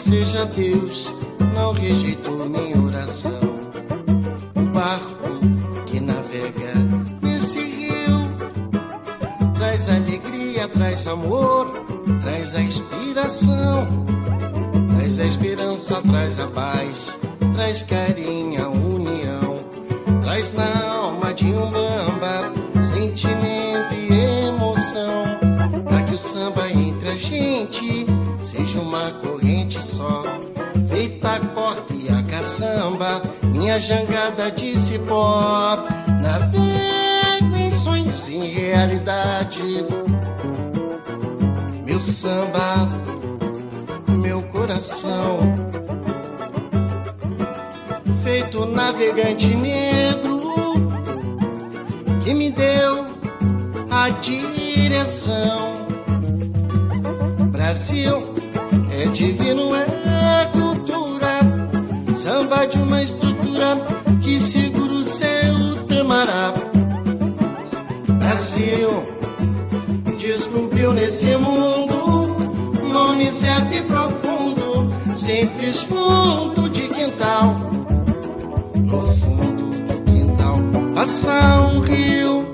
seja Deus, não rejeitou minha oração. O barco que navega nesse rio traz alegria, traz amor, traz a inspiração, traz a esperança, traz a paz, traz carinho, a união, traz na alma de Umbanda sentimento e emoção, pra que o samba entre a gente seja uma corrente só, feita a corda e a caçamba, minha jangada de cipó. Navego em sonhos e em realidade, meu samba, meu coração, feito navegante negro que me deu a direção. Brasil é divino, é cultura, samba de uma estrutura que segura o seu tamará. Brasil descobriu nesse mundo nome certo e profundo, simples fundo de quintal. No fundo do quintal passa um rio,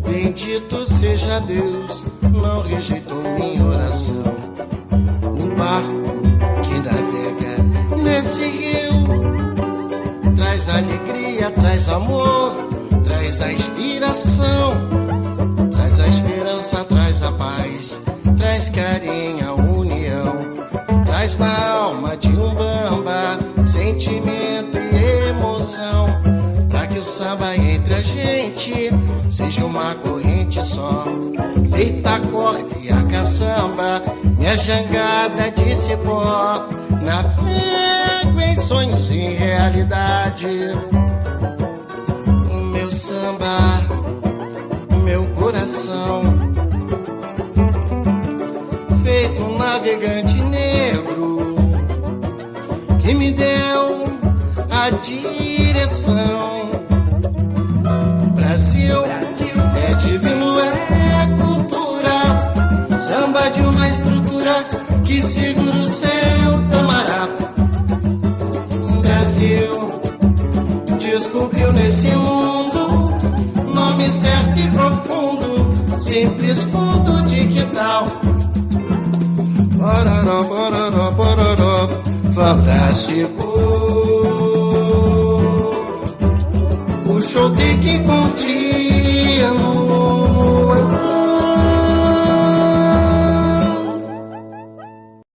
bendito seja Deus, não rejeitou minha oração. O barco que navega nesse rio traz alegria, traz amor, traz a inspiração, traz a esperança, traz a paz, traz carinho, a união, traz na alma de Umbanda sentimento e emoção, pra que o samba entre a gente seja uma corrente só, feita a corda e a caçamba, minha jangada de cipó. Navego em sonhos e em realidade, meu samba, meu coração, feito um navegante negro que me deu a direção. Brasil é divino, é cultura, samba de uma estrutura que segura o seu tamará. Brasil descobriu nesse mundo nome certo e profundo, simples fundo de quintal. Pororó, pororó, pororó, fantástico. O show tem que continuar.